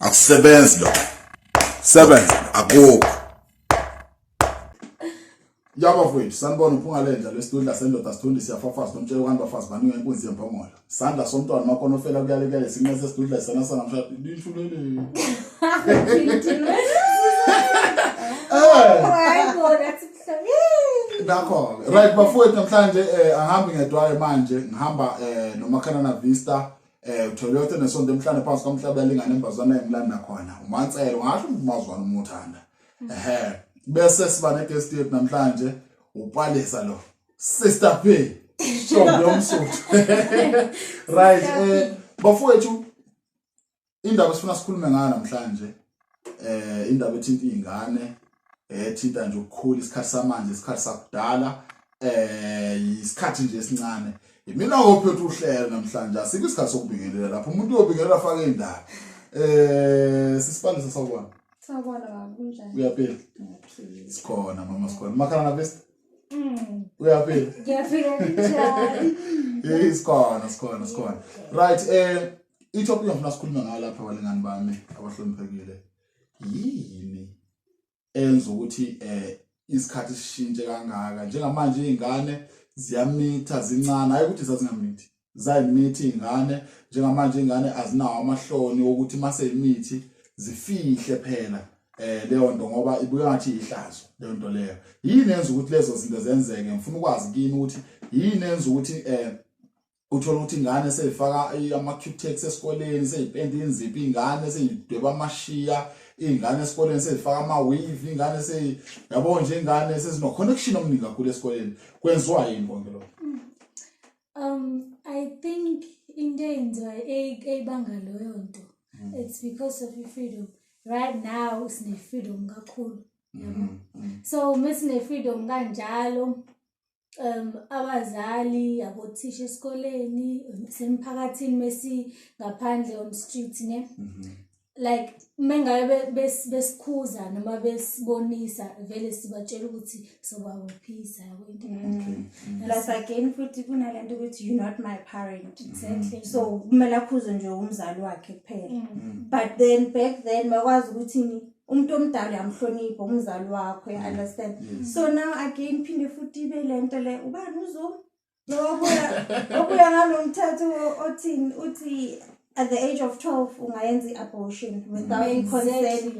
Akusebenzi lo. Sebenza akukho. Yabafowethu sanibona uphunga lenja lesitudla sendoda sithundi siyafafaza nomtshelo kanti bafazi baninga inkunzi yempongolo. Sandla somntwana makhono ofela kuyalekele sinqese sidudla sana sana mshado lishulele. Nakho right bafowethu namhlanje ahambi ngedwayo manje ngihamba nomakhanana Vista uthola ukuthi nesonto emhlanje phansi komhlaba yalingana embazwana eMlanda khona uManselo ngasho umazwana umuthanda bese siba neguest yethu namhlanje upalesa lo Sister P Shombe yomsuthu right bafowethu indaba sifuna sikhulume ngayo namhlanje indaba ethinta izingane ethinta nje ukukhula isikhathi samanje isikhathi sakudala isikhathi nje esincane mina ngophethe uhlelo namhlanje asikho isikhathi sokubingelela lapho umuntu uyobingelela afake indaba sisipalisa sawubona kunjani uyaphila sikhona mama sikhona makhala Vesta uyaphila ngiyaphila njani sikhona right itopic ngifuna sikhuluma ngayo lapha abalingani bami abahloniphekile yini enza ukuthi isikhathi sishintshe kangaka njengamanje izingane ziyamitha zincane hayi ukuthi zazingamithi zayimithi izingane njengamanje izingane azinawo amahloni ukuthi mase imithi zifihle phela leyo nto ngoba ibuya ngathi ihlazo leyo nto leyo yini enza ukuthi lezo zinto zenzeke ngifuna ukwazi kini ukuthi yini enza ukuthi uthola ukuthi ingane seyifaka ama-cutex esikoleni seyipenda inzipho ingane seyidweba amashiya ingane esikoleni seyifaka ama-weave ingane yabo nje ingane sezino connection omningi kakhulu esikoleni kwenziwa yini konke lokho I think into eyenziwa eyibanga leyo nto it's because of your freedom right now sine freedom kakhulu so mesine freedom kanjalo abazali abothisha esikoleni semphakathini mesi ngaphandle on street ne like mengabe besikhuza noma besibonisa vele sibatshela ukuthi sobabophisa plus again futhi kunalento ukuthi you not my parent exactly so kumele akhuze nje umzali wakhe kuphela but then back then bakwazi ukuthi umuntu omdala uyamhlonipha umzali wakho you understand so now again phinde futhi ibe lento le ubani uzo lokuya ngalomthetho othini uthi at the age of 12 ungayenza i-abortion without consent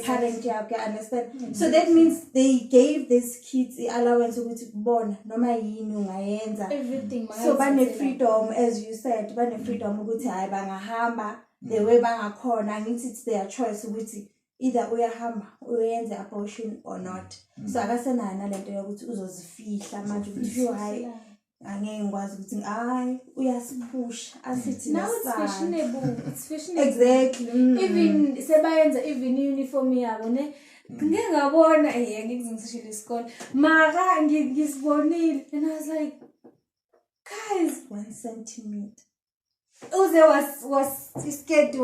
parent yakho you understand so that means they gave these kids allowance ukuthi kubona noma yini ungayenza everything so bane freedom as you said bane freedom ukuthi hayi bangahamba the way bangakhona ngithi it's their choice ukuthi either uyahamba uyenze abortion or not so akasenayo nalento yokuthi uzozifihla manje if you high angeke ngikwazi ukuthi hayi uyasipush asithi now it's fashionable exactly even sebayenza even uniform yabo ne ngeke ngabona ngikuzingishile isikole mara ngisibonile and I was like guys 1 centimeter uze isketi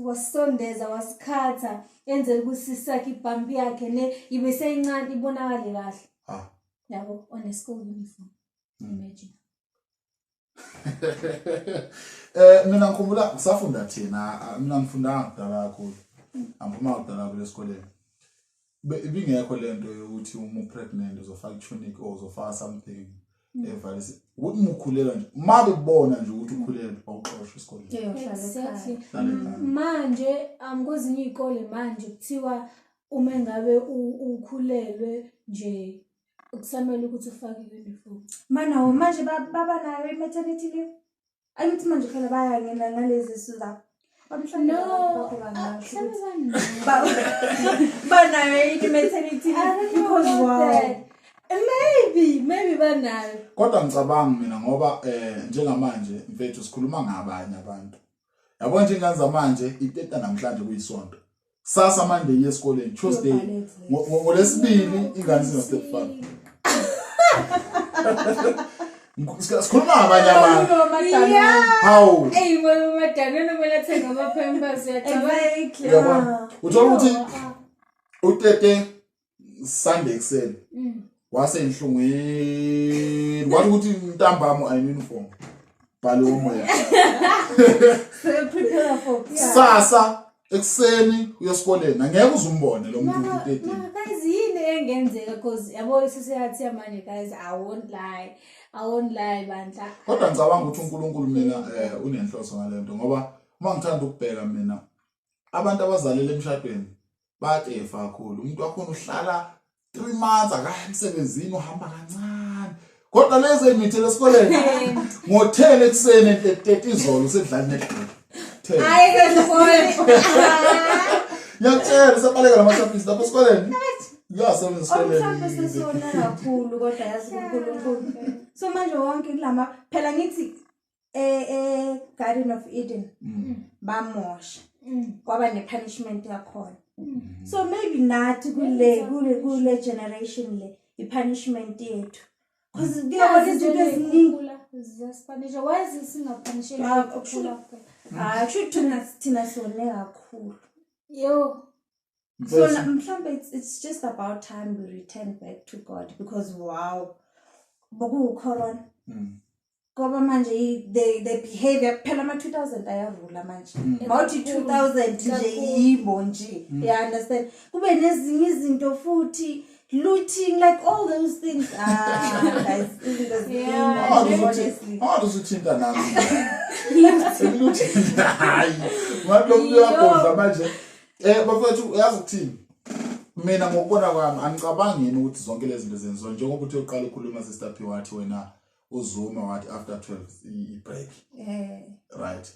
wasondeza wasikhatha yenze ukuthi sakhe ibhambi yakhe ne ibe seyincane ibonakale kahle yabo on a school uniform imagine mina ngikhumbula ngisafunda thina mina ngifunda ngidala kakhulu angiphuma ngidala kulesikoleni ibingekho lento yokuthi uma pregnant uzofaka tunic or uzofaka something evalisi ukuthi ukukhulela nje mabe kubona nje ukuthi ukhulela awuxoshwe esikoleni exactly manje amgozinye izikole manje kuthiwa uma ngabe ukhulelwe nje ukusamela ukuthi ufake uniform mana manje baba nayo i-maternity leave angithi manje phela bayangena ngalezi sizathu no banayo i-maternity leave because wow maybe banayo kodwa ngicabanga mina ngoba njengamanje mfethu sikhuluma ngabanye abantu yabo nje ingane zamanje iteta namhlanje kuyisonto sasa Monday yesikoleni Tuesday ngolesibili ingane zino-step 5 sikhuluma ngabanye abantu hawu wena madana nomela thenga ama-pampers exactly uthola ukuthi utete Sunday ekuseni wase enhlungweni wathi ukuthi intambamo ayiniform bhala umoya so prepare for sasa ekseni uya esikoleni angeke uzumbone lo muntu 13. Guys yini engenzeka because yabo society yamanje guys I won't lie bandla. Kodwa ngicabanga ukuthi uNkulunkulu mina unenhloso ngalento ngoba uma ngithanda ukubheka mina abantu abazalele emshadweni batefa kakhulu. Umuntu wakhona uhlala 3 months akayi emsebenzini uhamba kancane. Kodwa lezi emithele esikoleni ngo10 ekseni 30 izolo usedlala Netflix. Hayi ngiyabona. Yakutshela sabaleka lamashopisi lapho esikoleni. Yasebenza esikoleni. Mhlawumbe sesona kakhulu kodwa yazi uNkulunkulu. So manje wonke kulama phela ngithi Garden of Eden bamosha kwaba nepunishment yakhona. So maybe nathi kule generation le ipunishment yethu. Because kuyabona izinto eziningi ziyasipanisha. Why is singapunishing? Actually thina sone kakhulu. Yo. So mhlawumbe it's just about time we return back to God because wow. Boku corona. Ngoba manje the behavior phela ama 2000 ayavula manje. Mawuthi 2000 nje yibo nje. You understand? Kube nezinye izinto futhi looting like all those things. Guys, isn't this honestly? How does it change that now? Looting. Hayi. Manje uyabhodla manje. Bafethu uyazi ukuthini? Mina ngokubona kwami angicabangi yini ukuthi zonke lezi zinto zenziwa njengoba uthi uqala ukukhuluma sister P wathi wena uzuma wathi after 12 i-break. Right.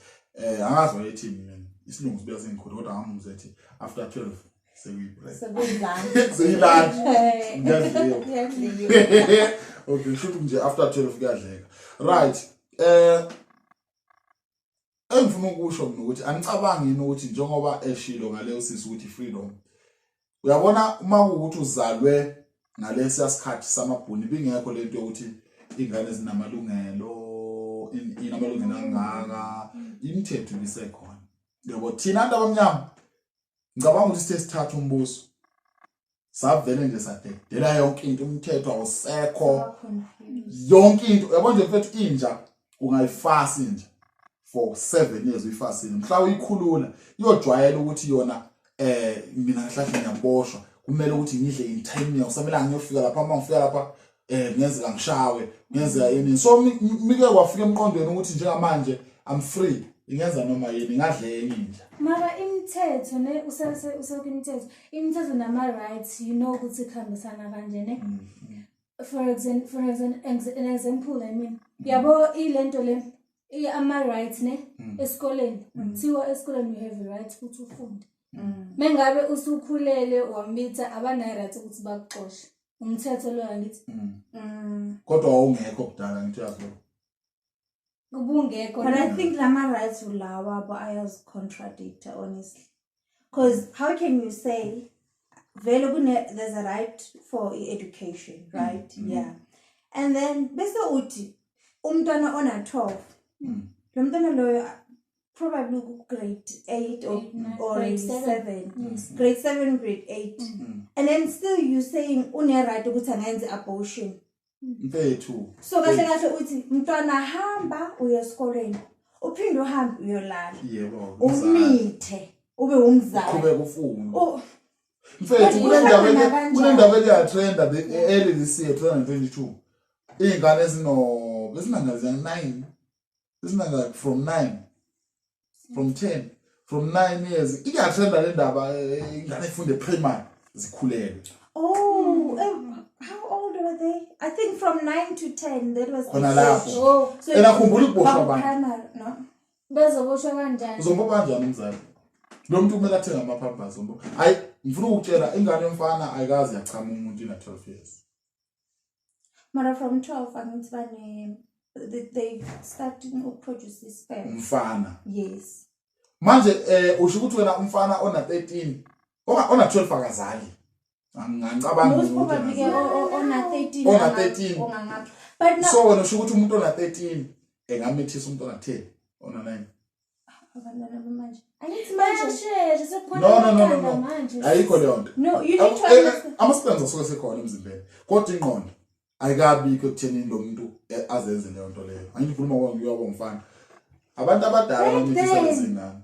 Angazi wayethi mina isilungu sibuya sengikhulu kodwa angamuzwa ethi after 12 seyi-break. Seyilunch. Ngiyadliwa. Okay, shoot nje after 12 kuyadleka. Right. Engifuna ukusho mina ukuthi angicabangi yini ukuthi njengoba eshilo ngaleyo sisi ukuthi freedom. Uyabona uma ukuthi uzalwe ngalesi sikhathi samabhuni bingekho lento ukuthi ingane ezinamalungelo inamalungelo angaka imithetho ibisekhona. Yabo thina abantu abamnyama ngicabanga ukuthi sithatha umbuso savele nje sadedela yonke into umthetho awusekho yonke into yabo nje mfethu inja ungayifasi nje for 7 years uyifasile mhla uyikhulula iyojwayela ukuthi yona mina ngihlahla ngiyaboshwa kumele ukuthi ngidle in time usamela ngiyofika lapha uma ngifika lapha ngenzeka ngishawe ngenzeka yini so mike kwafika emqondweni ukuthi njengamanje I'm free ingenza noma yini ngadle enye mara imithetho ne useke imithetho nama rights you know ukuthi ikhambisana kanje ne for example I mean yabo ilento le ama rights ne esikoleni kuthiwa esikoleni you have the right ukuthi ufunde mengabe usukhulele wamitha abana right ukuthi bakuxoshe umthetho lo angithi kodwa awungekho kudala ngithi yazo kubungekho but I think lama rights ulawa but I was contradict honestly because how can you say there's a right for education right yeah and then bese uthi umntwana ona 12 lo mntwana lo probably grade 8 or grade 7 grade 7 grade 8 and then still you saying une right ukuthi angenze abortion mfethu so kahle uthi mntwana hamba uye esikoleni uphinde uhambe uyolala yebo umithe ube umzali kube kufunda mfethu kunendaba eya trend early this year 2022 ingane ezinanga from 9 from 10 from 9 years iyatrenda le ndaba ingane ifunde primary zikhulelwe how old were they I think from 9 to 10 that was khona lapho enakhumbula ukuboshwa abantu no bezoboshwa kanjani uzomboba kanjani umzali lo muntu kumele athenga amapampers umbo hayi ngifuna ukutshela ingane yomfana ayikazi yachama umuntu ina 12 years mara from 12 angithi bane they starting to produce sperm umfana yes manje usho ukuthi wena umfana ona 13 ona 12 akazali ngicabanga ukuthi ona 13 ona 13 ongangaphi but so wena usho ukuthi umuntu ona 13 engamithisa umuntu ona 10 ona 9 abantwana bamanje angithi manje sekukhona no ayikho leyo nto no you need to ama-spams asuke sekhona emzimbeni kodwa ingqondo ayikabikho ekutheni lo muntu azenze leyo nto leyo angikhuluma ngoba ngiyabo ngifana abantu abadala bamithisa izingane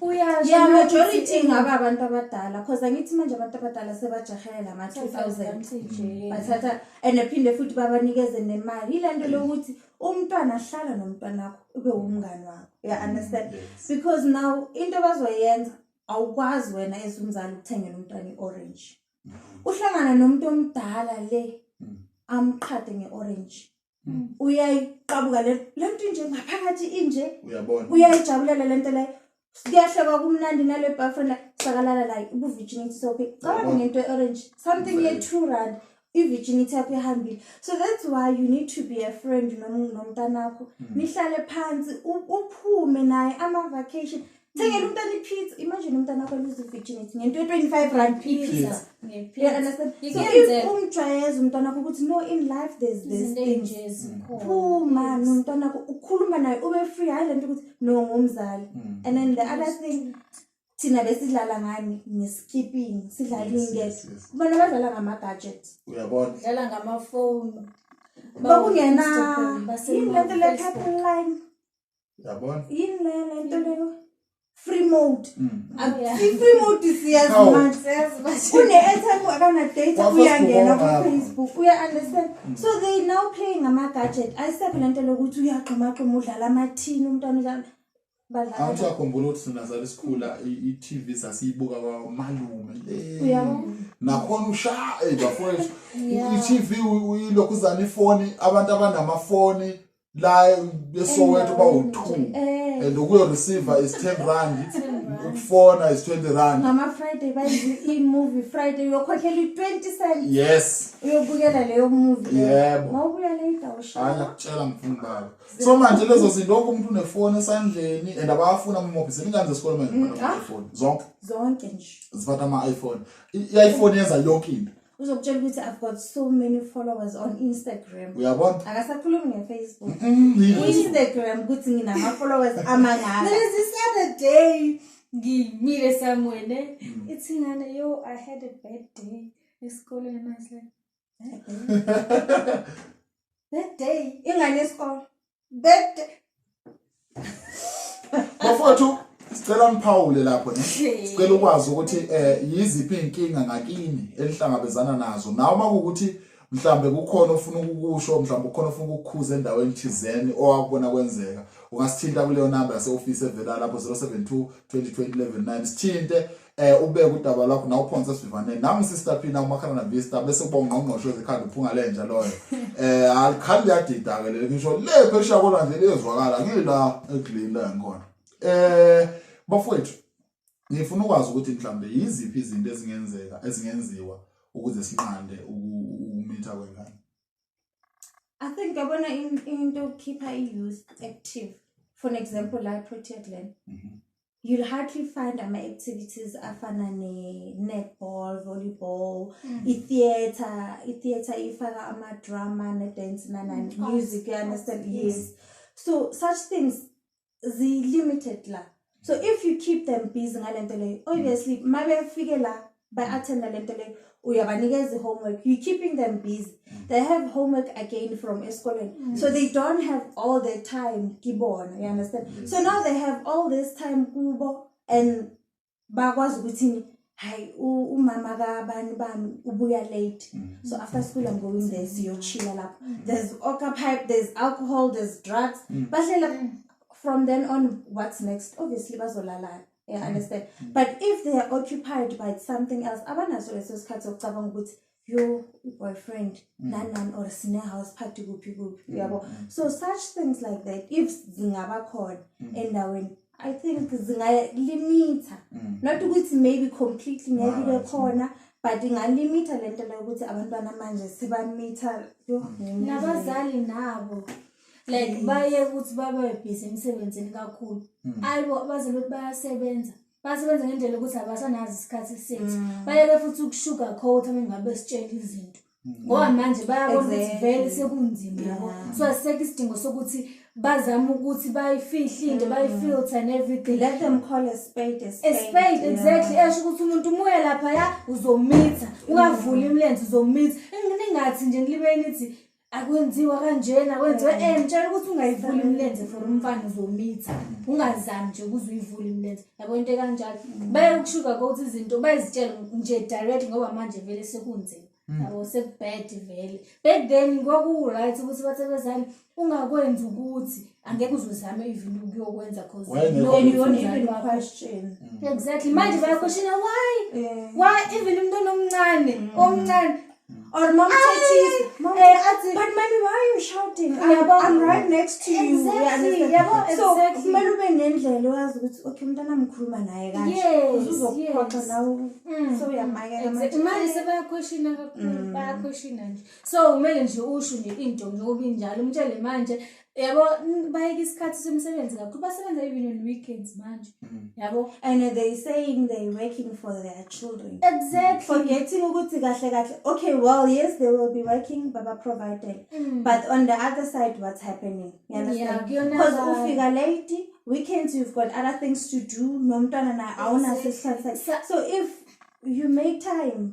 uyasho yeah majority ngaba abantu abadala because angithi manje abantu abadala sebajahela ama 2000 bathatha and ephinde futhi babanikeze nemali ilento lokuthi umntwana ahlala nomntwana wakho ube umngane wakho you understand because now into bazoyenza awukwazi wena esumzali ukuthengela umntwana iorange uhlangana nomuntu omdala le amqhade ngeorange uyayiqabuka lento nje ngaphakathi inje uyabona uyayijabulela lento le siyahlaba kumnandi nale boyfriend sakalala la ubu virginity sophe cabanga ngento eorange something ye 2 rand i-virginity yakho ihambile so that's why you need to be a friend nomntanakho nihlale phansi uphume naye ama vacation thengela umntana ipizza imagine umntanakho lose virginity ngento 25 rand pizza yeah understand so if umjwayeza umntanakho ukuthi no in life there's this things phuma nomntanakho ukhuluma naye ube free hayi lento ukuthi no ngumzali and then the other thing thina besidlala ngani ngeskipping sidlala ingeke bona badlala ngama gadgets uyabona dlala ngama phone bakungena lento le couple line uyabona lento le free mode free mode siyazimanje une airtime akana data uyangena ku Facebook uya understand so they now playing ama gadget ayisekho lento lokuthi uyaqhuma udlala amathini umntwana udlala Awuthi akhumbula ukuthi sinazala isikhula i-TV sasiyibuka kwamalume uyabona nakhona bafowethu i-TV uyilokhuzana ifoni abantu abanamafoni la besowethu bawu2 and ukuyo receiver is 10 rand ukufona is 20 rand ngama Friday bayizi i-movie Friday uyokhokhela i20 cents yes uyobukela leyo movie yebo mawubuya later usha ngiyakutshela mfuni baba so manje lezo zinto wonke umuntu unefoni esandleni and abafuna ama-mobile ingane zesikole manje ama-iPhone zonke nje ziphatha ama-iPhone i-iPhone yenza yonke into uzokutshela ukuthi I've got so many followers on Instagram uyabona akasakhulumi ngeFacebook Instagram ukuthi nginama followers amangaka there's this other day ngimile somewhere it's ingane yo I had a bad day esikoleni and I was like that day ingane esikole that day bafowethu sicela niphawule lapho ne sicela ukwazi ukuthi yiziphi inkinga ngakini elihlangabezana nazo nawe makuukuthi mhlambe kukhona ofuna ukukusho mhlambe kukhona ofuna ukukhuza endaweni thizeni owakubona kwenzeka ungasithinta kuleyo number yase office evela lapho 072 2020 sithinte ubeke udaba lakho na uphonse sivaneni nami sister Phina umakhana na Vista bese kuba ungqongqosho zekhanda uphunga lenja loyo alikhali yadida ke le ngisho le phesha kodwa nje lezwakala ngila eGlenda ngkhona bafowethu ngifuna ukwazi ukuthi mhlambe yiziphi izinto ezingenziwa ukuze sinqande ukumitha kwengane I think yabona into keep her youth active for an example like Protect Land you'll hardly find activities afana netball volleyball theater ifaka ama drama ne dance na music you understand yes so such things limited la so if you keep them busy ngalento le obviously mabe fike la by attend lento le uyabanikeza homework you keeping them busy they have homework again from esikoleni so they don't have all their time kibona you understand so now they have all this time kubo and bakwazi ukuthi hayi umama kabani bami ubuya late so after school I'm going there siyo chilla lapho there's pipe there's alcohol there's drugs bahlela from then on what's next obviously bazolala you understand but if they are occupied by something else abanaso leso sikhathi sokucabanga ukuthi your boyfriend nan or sine house party kuphi yabo so such things like that if zingaba khona endaweni I think zingalimita not ukuthi maybe completely ngeke khona but ingalimita lento le ukuthi abantwana manje sibamitha nabazali nabo like baye ukuthi babe busy emsebenzini kakhulu ayibo abazali bayasebenza ngendlela ukuthi abasanazi isikhathi esithi bayeke futhi ukushuga coat mengabe sitshela izinto ngoba manje bayabona ukuthi vele sekunzima yabo so aseke isidingo sokuthi bazama ukuthi bayifihle into bayifilter and everything let them call a spade exactly esho ukuthi umuntu umuye lapha ya uzomitha ungavula imlenze uzomitha ningathi nje ngilibeni ithi akwenziwa kanjena kwenziwa ngitshela ukuthi ungayivuli imilenze for umfana uzomitha ungazami nje ukuze uyivule imilenze yabo into kanjalo bayakushuka ukuthi izinto bayizitshela nje direct ngoba manje vele sekunzima yabo sekubad vele back then kwaku right ukuthi bathebezani ungakwenza ukuthi angeke uzuzame even ukuyokwenza cause you don't even question exactly manje bayaquestiona why even umntwana omncane or mom says, but mommy, why are you shouting? I'm right next to you. Exactly. So, kumele nendlela wazi ukuthi okay umntana mkhuluma naye kanje. Uzokhokha nawe. So uyamake manje. Manje sebayaquestiona kakhulu, bayaquestiona nje. So kumele nje usho nje into njengoba injalo umtshele manje yabo bayike isikhathi semsebenzi kakhulu basebenza even on weekends manje yabo and they saying they working for their children exactly forgetting ukuthi kahle okay well yes they will be working baba provided but on the other side what's happening you understand because ufika late weekends you've got other things to do nomntwana na awuna so if you make time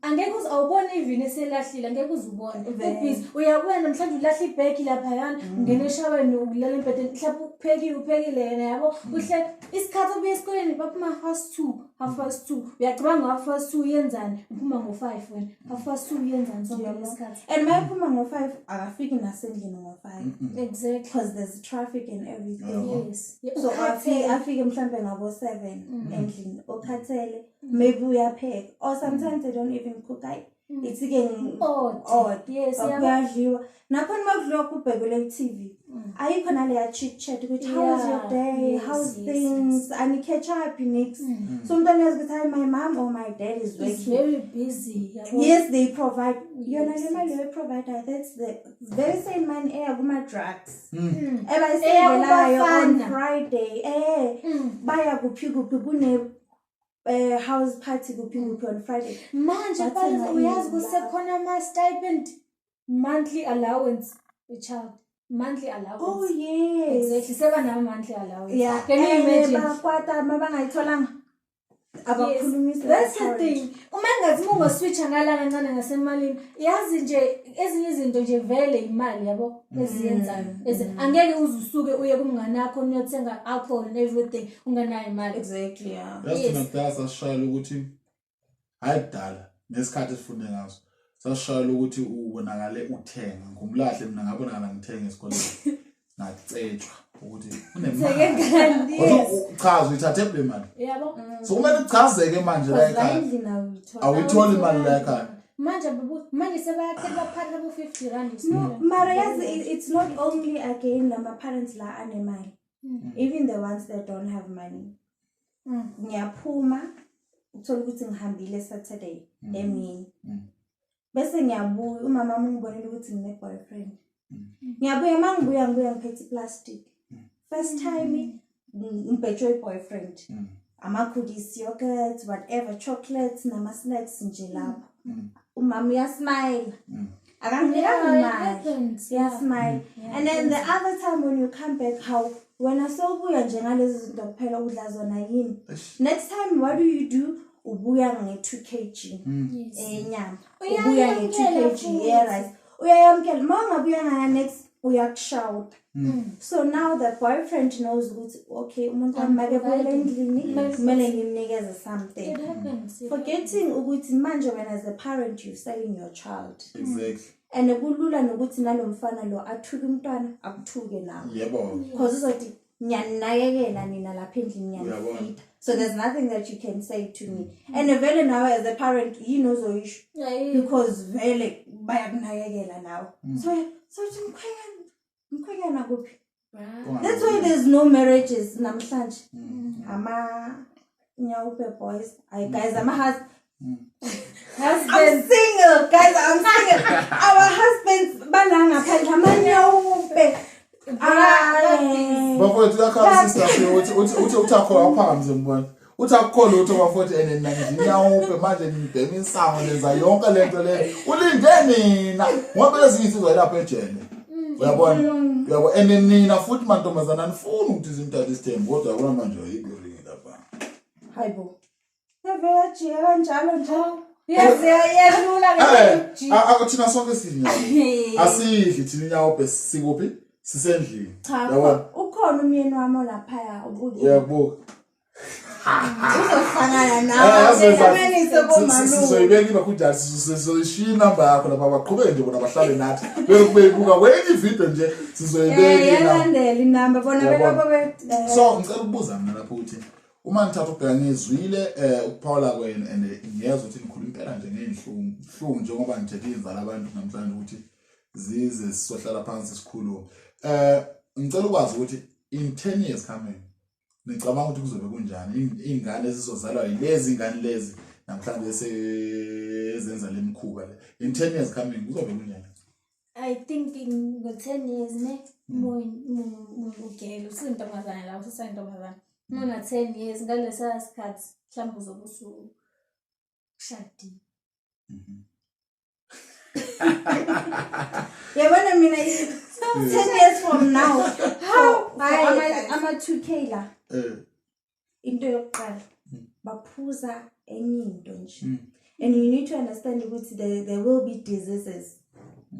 angeke uzawubona even eselahlile angeke uzubona ubhizi uyabona mhlawumbe ulahla ibheki lapha yana ungena eshaweni ukulala embedeni mhlawumbe uphekile yena yabo uhle isikhathi obuye esikoleni baphuma 2:30 uyacabanga 2:30 uyenzani uphuma ngo5 wena 2:30 uyenzani sonke lesikhathi and mayiphuma ngo5 akafiki nasendlini ngo5 exactly because there's traffic and everything yes so afike mhlawumbe ngabo7 endlini okhathele maybe uyapheka or sometimes they don't even cook it's again odd yes kuyadliwa nakhona makudliwa kubhekele TV ayikho naleya chit chat ukuthi how was your day how's things and catch up next sometimes yazi ukuthi my mom or my dad is working very busy yes they provide yona le mali they provide that's the very same man kuma drugs ebayisebelayo on Friday baya kuphi kune house party kuphi on Friday manje phela uyazi kusekhona ama stipend monthly allowance child monthly allowance oh yes exactly seba na monthly allowance yeah can you imagine bakwata mabangayitholanga abakhulumisa that's the thing uma ngathi mungo switch ngalana kancane ngasemalini yazi nje ezinye izinto nje vele imali yabo eziyenzayo angeke uzusuke uye kumngane wakho uyothenga alcohol and everything unganayo imali exactly yeah that's nokudasa sishayela ukuthi hayidala nesikhathi esifunde ngaso sashayela ukuthi ubonakale uthenga ngumlahle mina ngabonakala ngithenga esikoleni ngacetshwa ukuthi unemali uchaza uyithathe le mali yabo so kumele uchazeke manje la ekhaya awuyitholi imali la ekhaya manje sebayakhetha baphathi labo 50 rand no mara yazi it's not only again nama parents la anemali even the ones that don't have money ngiyaphuma uthola ukuthi ngihambile Saturday emini bese ngiyabuya umama wami ungibonile ukuthi ngine boyfriend ngiyabuya mangibuya ngiphethe plastic first time ngibhejwe boyfriend ama cookies yogurt whatever chocolates nama snacks nje lapha umama uyasmile akanginika imali uyasmile and then the other time when you come back how wena sobuya nje ngalezi zinto kuphela udla zona yini next time what do ubuya nge2 kg enyama ubuya nge2 kg rice uyayamkela mangabuya ngaya next uyakushout so now the boyfriend knows ukuthi okay umuntu amake phela endlini kumele ngimnikeze something forgetting ukuthi manje when as a parent you selling your child exactly and kulula nokuthi nalomfana lo athuke umntwana akuthuke nawe yebo because uzothi ngiyanakekela nina lapha endlini ngiyanifeed so there's nothing that you can say to me and vele nawe as a parent you know zoisho because vele bayakunakekela nawe so mkhwenyana kuphi that's why there's no marriages namhlanje ama nyawupe boys guys I'm single guys I'm single our husbands balanga phandle amanyawupe bafowethu yakhala sister uthi uthakho aphamze mbona uthi akukhona ukuthi bafowethu nginyawupe manje ngibhema insango lenza yonke lento le ulinde nina ngoba lezi insizwa lapha ejele uyabona nina futhi mantombazana nifuna ukuthi izimthathe isithembu kodwa yabona manje ayibiringi lapha hayibo nevela jiya kanjalo nje Thina sonke sinyawo. Asidli thina inyawo bese sikuphi? Sisendlini. Cha, ukhona umyeni wami lapha ubuthi. Yebo. Uzohlangana nawe ngemanise komalume. Sizoyibeka ibakhudala sizoyishiya inamba yakho lapha baqhubeke nje bona bahlale nathi. Beyibuka kwenye ivideo nje sizoyibeka yalandela inamba bona beloko So ngicela ukubuza mina lapho ukuthi uma ngithatha ubheka ngizwile ukuphawula kwena and ngiyeza ukuthi nikhuluma impela nje ngezinhlungu njengoba ngithethe inzala abantu namhlanje ukuthi zize sizohlala phansi sikhuluma. Ngicela ukwazi ukuthi in 10 years coming nicabanga ukuthi kuzobe kunjani ingane ezizozalwa yilezi ingane lezi namhlanje sezenza lemkhuba le in 10 years coming kuzobe kunjani? I think in 10 years ne ugele usintombazana la usisantombazana mona 10 years ngalesa sikhathi mhlawumbe uzobe ushadi. Yabona mina 10 years from now how I'm a 2K la into yokuqala baphuza enye into nje and you need to understand ukuthi there will be diseases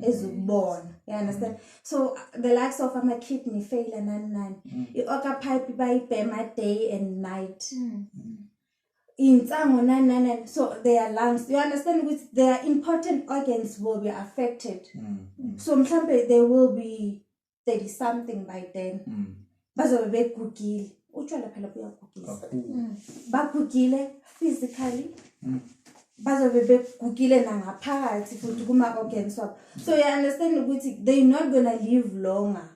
ezubona, you understand? So the likes of a kidney failure nani i-orca pipe bayibhema day and night insango nani so their lungs, you understand, with their important organs will be affected. So mhlambe there will be 30 something by then bazobe begugile utshwala phela buyagugisa bagugile physically bazobe begugile nangaphakathi futhi kuma organs wabo. So you understand ukuthi they not gonna live longer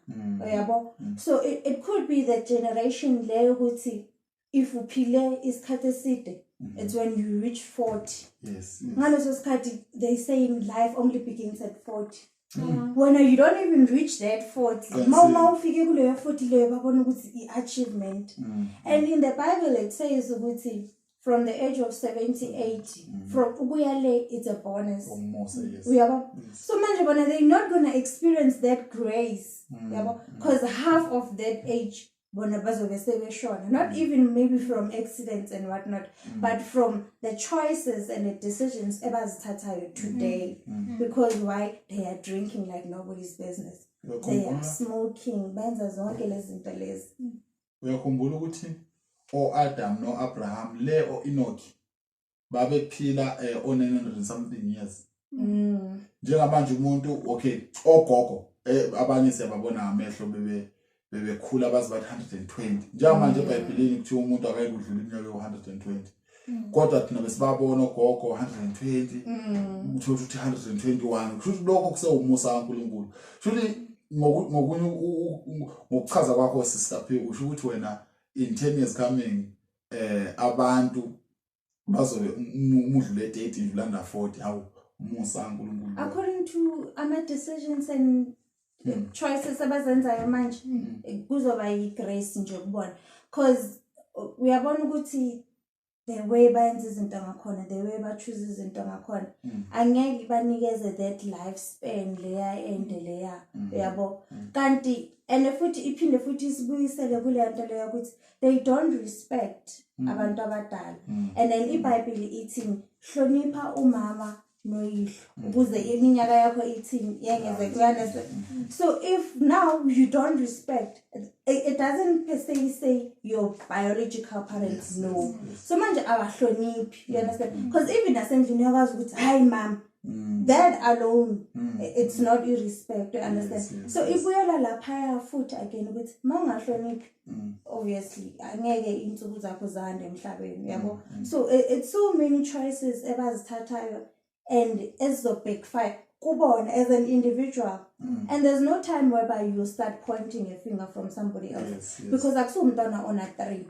yabo. So it could be the generation le ukuthi if uphile isikhathi eside it's when you reach 40. Yes. Ngaleso sikhathi they saying life only begins at 40. When you don't even reach that 40 ma ufike kuleyo 40 leyo babona ukuthi i-achievement. And in the Bible it says ukuthi from the age of 70 80 from ukuya le it's a bonus. So manje bona they're not going to experience that grace because half of that age bona bazobe sebeshona, not even maybe from accidents and whatnot, but from the choices and the decisions ebazithathayo today. Because why? They are drinking like nobody's business. They are smoking benza zonke lezi zinto lezi. Uyakhumbula ukuthi Adam no Abraham le Enoch babephila 900 something years. Njengamanje umuntu okay ogogo abanye siyababona amehlo bebekhula bazi bathi 120 njengamanje eBhayibhelini kuthiwa umuntu akayeke udlula iminyaka yo120 kodwa thina besibabona ogogo 120 uthola ukuthi 121 kusho lokho kusewumusa kaNkulunkulu. Futhi ngokuchaza kwakho sisaphe usho ukuthi wena in 10 years coming abantu bazobe umudlule 30 idlula na 40 hawu umusa kaNkulunkulu according to ama decisions and choices abazenzayo manje kuzoba yigrace nje ukubona because uyabona ukuthi the way bayenza izinto ngakhona, the way ba choose izinto ngakhona angeke banikeze that lifespan leya ende leya yabo kanti and futhi iphinde futhi isibuyisele kule nto leyo ukuthi they don't respect abantu abadala and then iBhayibheli ithi hlonipha umama noyihlo ukuze iminyaka yakho ithini yengeze kuyana. So if now you don't respect it doesn't per se say your biological parents no. So manje abahloniphi, you understand, because even asendlini yakwazi ukuthi hayi mama that alone it's not irrespect, you understand. So if we are lapha futhi again ukuthi mangahloniphi obviously angeke insuku zakho zande emhlabeni yabo. So it's so many choices ebazithathayo and as the big fight kubona as an individual and there's no time whereby you start pointing a finger from somebody else because akusumntwana ona 3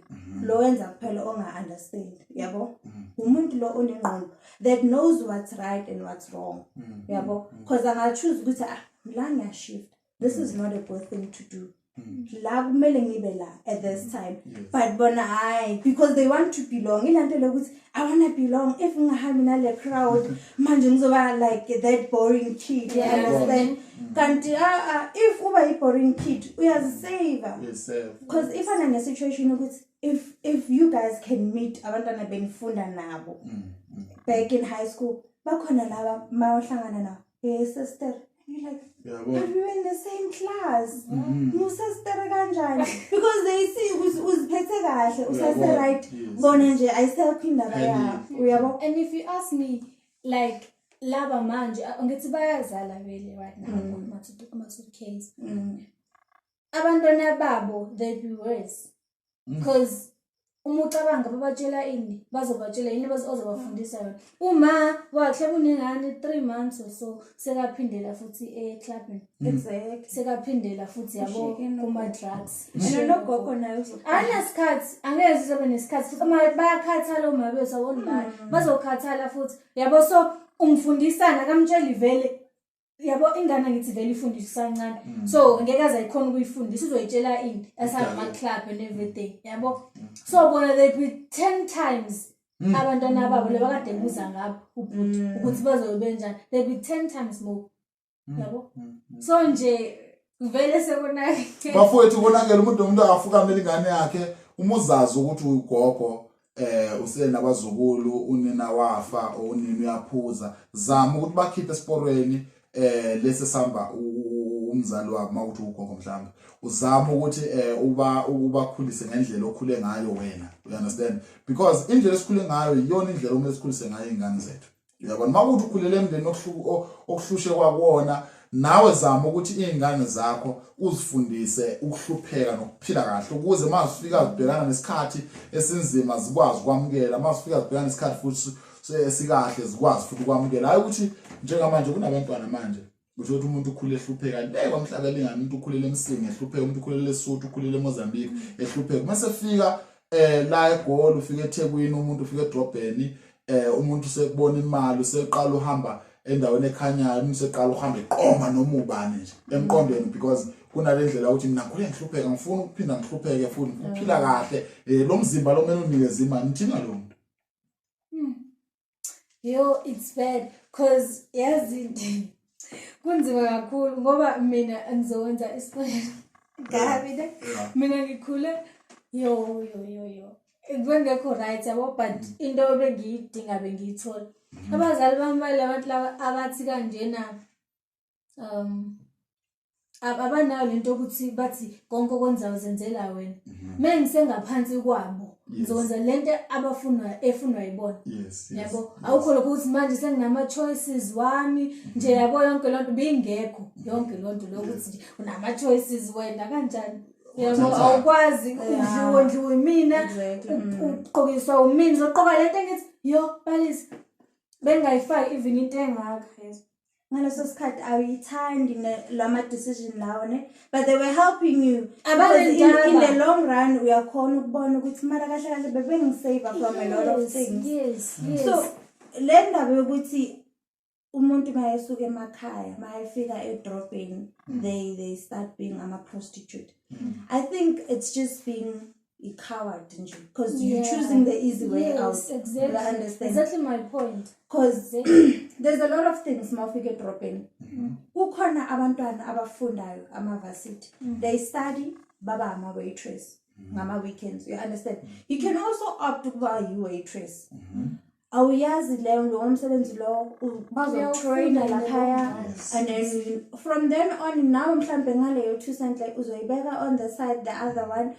lo wenza kuphela onga understand yabo umuntu lo onengqondo that knows what's right and what's wrong yabo because anga choose ukuthi la ngiya shift, this is not a good thing to do la kumele ngibe la at this time but bona hayi because they want to belong. Ilanto lokuthi I want to belong, if ngihambi nale crowd manje ngizoba like that boring kid, you understand. Kanti if uba boring kid uyazisave because if ana situation ukuthi if you guys can meet abantwana benifunda nabo back in high school, bakhona laba mawahlangana na, hey sister, you're like, but we were in the same class. Sister kanjani? Because they see uziphethe kahle, usase right. Bona nje ayisephinda baya. Uyabo? And if you ask me, like laba manje ngithi bayazala vele right now ama-2 case. Abantwana babo they be worse. Because uma ucabanga babatshela ini bazobatshela yini ozobafundisa yona uma wahle kunengane 3 months or so sekaphindela futhi clubbing exactly sekaphindela futhi yabo kuma drugs nogogo nayo anasikhathi angeke sizobe nesikhathi futhi uma bayakhathala uma besawona bazokhathala futhi yabo so umfundisana kamtsheli vele yabo ingane ngithi vele ifundisa kancane so ngeke azayikhona ukuyifundisa uzoyitshela ini asama club and everything yabo so bona they be 10 times abantwana babo lebakade buza ngabo ubhuti ukuthi bazobe njani they be 10 times more yabo so nje vele sekona bafowethu konakela umuntu akafukamela ingane yakhe umuzazi ukuthi ugogo usele nabazukulu unina wafa unina uyaphuza zama ukuthi bakhiphe esporweni lese samba umzali wakhe makuthi ugogo mhlawumbe uzama ukuthi ubakhulise ngendlela okhule ngayo wena you understand because indlela esikhule ngayo iyona indlela okumele sikhulise ngayo ingane zethu uyabona makuthi ukhulele emndeni okuhlushe kwakuona nawe zama ukuthi izingane zakho uzifundise ukuhlupheka nokuphila kahle ukuze masifika zibhekana nesikhathi esinzima zikwazi ukwamukela masifika zibhekana nesikhathi futhi esikahle zikwazi futhi ukwamukela hayi ukuthi njengamanje kunabantwana manje ukuthi umuntu ukhule ehlupheka kwamhlabela ingane umuntu ukhulele eMsingi ehlupheka umuntu ukhulele eSotho ukhulele eMozambique ehlupheka mase fika la eGoli ufika eThekwini umuntu ufika eDrobheni umuntu sekubona imali useqala uhamba endaweni ekhanyayo umuntu seqala uhamba eqoma noma ubani nje emqondweni because kunalendlela ukuthi mina ngikhule ngihlupheka ngifuna ukuphinda ngihlupheke futhi ukuphila kahle lo mzimba lo mena unikeza imali nithina lo muntu yo it's bad cause yazi kunzima kakhulu ngoba mina ngizowenza isibonelo ngabi mina ngikhule yo kwengekho right yabo but into bengiyidinga bengiyithola abazali bami abantu laba abathi kanjena abanayo lento ukuthi bathi konke okwenzayo zenzela wena mengisengaphansi kwabo ngizokwenza lento efunwa yibona yabo awukho lokho ukuthi manje senginama choices wami nje yabo yonke lonto bingekho yonke lonto lokuthi unama choices wena kanjani yabo awukwazi udliwe mina uqokiswa umini zoqoka lento engithi yo balisi bengayifaki even into engaka ngaleso sikhathi awuyithandi lama decision lawo ne but they were helping you in the long run uyakhona ukubona ukuthi mara kahle kahle bebengisave from a lot of things yes so le ndaba yokuthi umuntu mayesuka emakhaya mayefika edrobheni they start being ama prostitute I think it's just being a coward because you're choosing the easy way out. Exactly. You understand? Exactly my point. Because there's a lot of things mawufike dropping. Kukhona abantwana abafundayo ama-varsity. They study baba ama waitress ngama weekends. You understand? You can also opt ukuba you waitress. Awuyazi leyo lo umsebenzi lo bazotrain laphaya and then from then on now mhlambe ngaleyo 2 cent like uzoyibeka on the side the other one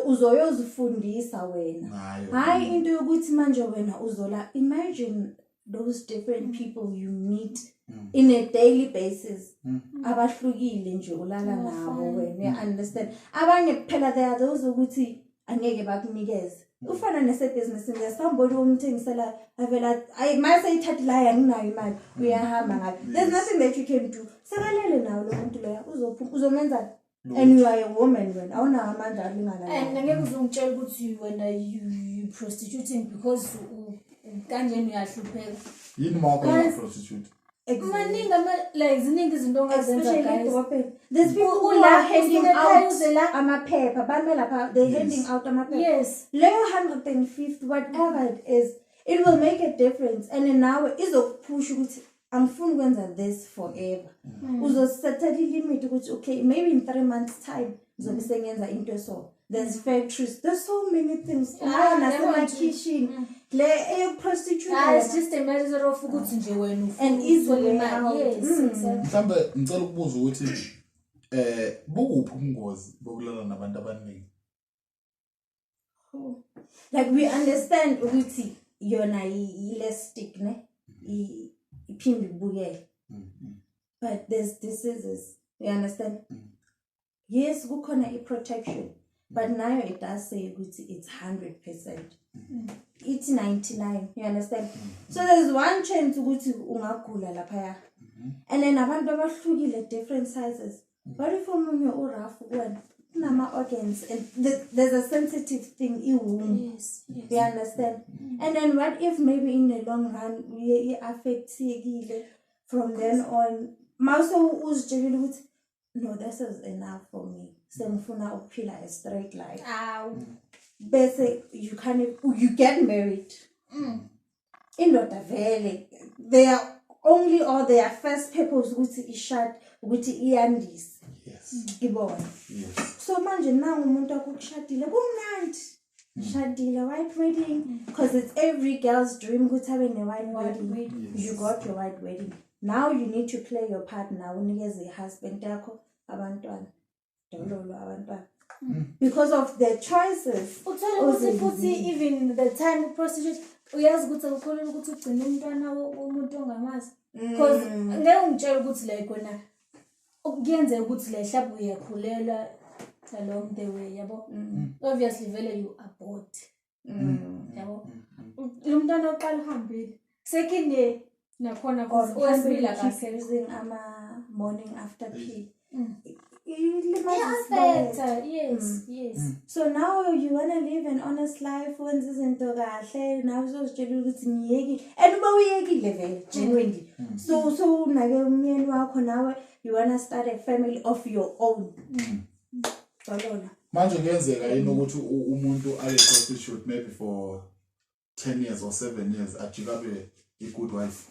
uzoyozifundisa wena hayi into yokuthi manje wena uzola imagine those different people you meet in a daily basis abahlukile nje ulala nabo wena understand abanye kuphela they are those ukuthi angeke bakunikeze ufana nese business ngesamboli umthengisela avela I mase ithathi la yanginayo imali uyahamba ngayo there's nothing that you can do sekalele nawo lo muntu loya uzomenza and you are a woman when awuna amandla alingana and ngeke uzungitshela ukuthi wena you prostituting because kanjeni uyahlupheka yini mawuka prostitute maningi like ziningi izinto ongazenza guys there's people who are handing out amaphepha bame lapha they handing out amaphepha yes leyo 150 whatever it is it will make a difference and now izokupush ukuthi angifuni ukwenza this forever uzosetela limit ukuthi okay maybe in 3 months time ngizobe sengenza into so there's factories, there's so many things. Kitchen, prostitute. It's just a matter of ukuthi nje wena and easily imali. Yes, exactly. Mhlambe ngicela ukubuza ukuthi bukuphi ubungozi bokulala nabantu abaningi? Like we understand ukuthi yona elastic ne iphinde ibuyele. But there's diseases, you understand? Yes, kukhona i-protection, but now it does say it's 100%. It's 99, you understand? So there's one chance ukuthi ungagula laphaya. And then abantu abahlukile different sizes. But if omunye rough one, nama organs, and there's a sensitive thing, womb. Yes. You understand? And then what if maybe in the long run we affect from then on? Mauso uzjeli ukuthi no, this is enough for me. Sengifuna ukuphila a straight life. Bese you get married. Indoda vele their first purpose ukuthi ishad ukuthi iyandise. Yes. Ibona. Yes. So manje now umuntu akukushadile kumnandi. Shadile white wedding because it's every girl's dream ukuthi have a white wedding. Yes. You got your white wedding. Now you need to play your part now unikeze husband yakho abantwana. Dololo abantwana. Because of their choices. Even the time prostitute uyazi ukuthi ukholelwa ukuthi ugcine umntwana womuntu ongamazi. Because ngeke ungitshela ukuthi like wena ukuyenzeka ukuthi le mhlawumbe uyakhulelwa along the way yabo. Obviously vele you abort. Yabo. Lo mntwana oqala uhambile. Second day nakhona osibila kahle using ama morning after pee. Yes. So now you wanna live an honest life when izinto kahle now uzozitshela ukuthi ngiyeki and uma uyekile vele genuinely so nake umyeni wakho nawe you wanna start a family of your own. Manje kuyenzeka yini ukuthi umuntu ale prostitute maybe for 10 years or 7 years ajikabe a good wife?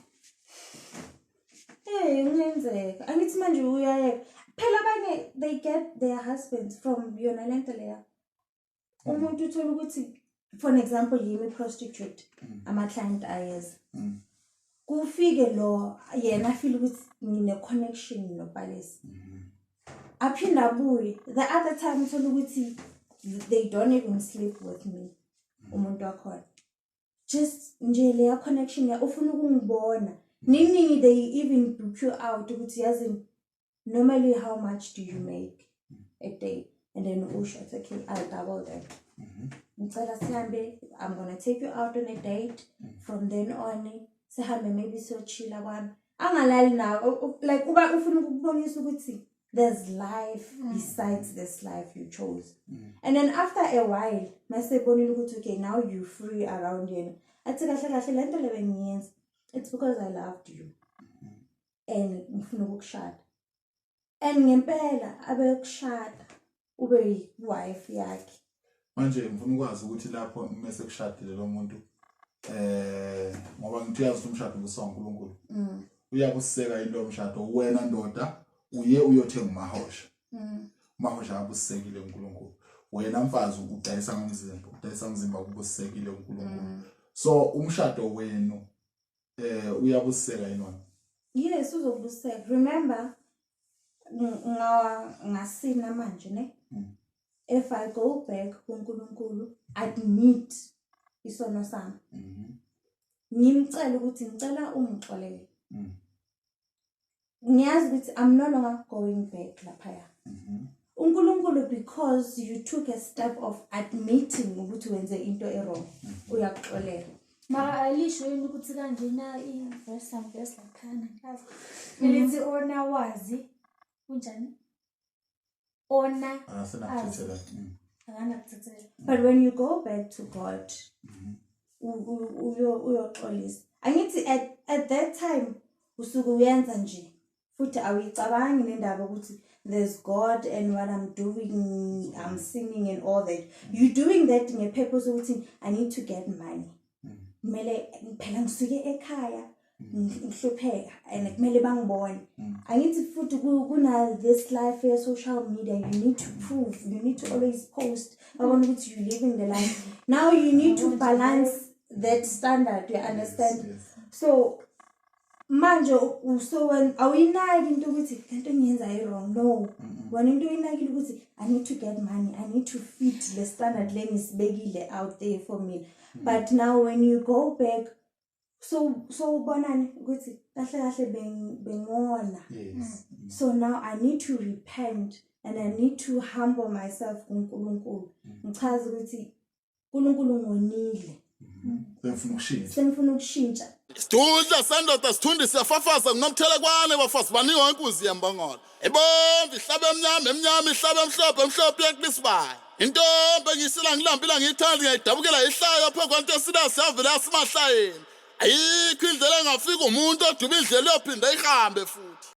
Kuyenzeka angithi manje uyayeka phela abanye they get their husbands from yona lento leya. Umuntu uthola ukuthi for an example yimi prostitute ama client ayeza kufike lo yena feel ukuthi ngine connection nobhalisi aphinda abuye the other time uthola ukuthi they don't even sleep with me umuntu wakhona just nje leya connection ya ufuna ukungibona nini they even book you out ukuthi yazi normally how much do you make a day and then usho okay I'll double that. Ngicela sihambe I'm going to take you out on a date from then on sihambe maybe so chilla kwami angalali nawe like uba ufuna ukubonisa ukuthi there's life besides this life you chose. And then after a while mase bonile ukuthi okay now you free around yena athi kahle lento le bengiyenza it's because I loved you and ngifuna ukukushada and ngempela abeyokushada ube wife yakhe. Manje ngifuna ukwazi ukuthi lapho mase kushadile lo muntu ngoba ngithi yazi umshado ubusankulunkulu uyakuseka into yomshado wena ndoda uye uyothenga umahosha umahosha abusekile uNkulunkulu wena mfazi udayisa ngomzimba ukubusekile uNkulunkulu so umshado wenu uyabuseka yini? Yes uzobuseka. Remember ngasina manje ne if I go back kuNkulunkulu admit isono sami ngimcela ukuthi ngicela ungixolele ngiyazi ukuthi I'm no longer going back laphaya uNkulunkulu because you took a step of admitting ukuthi wenze into wrong uyakuxolela mara alisho yini ukuthi kanjena iverse laphana kazi elithi ona wazi kunjani ona but when you go back to God uyoxolisa angithi at that time usuku uyenza nje futhi awicabangi nendaba ukuthi there's God and what I'm doing I'm singing and all that you doing that ngepurpose ukuthi I need to get money mele phela ngisuke ekhaya ngihlupheka and kumele bangibone angithi futhi kuna this life ya social media you need to prove you need to always post abona ukuthi you living the life now you need to balance that standard you understand so manje so when awuyinaki into ukuthi lento engiyenza wrong no when into oyinakile ukuthi I need to get money I need to fit the standard lengisibekile out there for me but now when you go back so bonani ukuthi kahle bengona so now I need to repent and I need to humble myself kuNkulunkulu ngichaza ukuthi uNkulunkulu ngonile senifuna ukushintsha Sidudla sandoda sithundi siyafafaza ngomthelekwane bafazi baningi inkuzi yembongolo ebomvu ihlaba emnyama ihlaba emhlophe yakubisibaya intombi engiyisila ngilambila ngiyithanda ngiyidabukela ihlayo pho kwanto esida siyavela yasimahlayeni ayikho indlela engafika umuntu oduba indlela yophinda ihambe futhi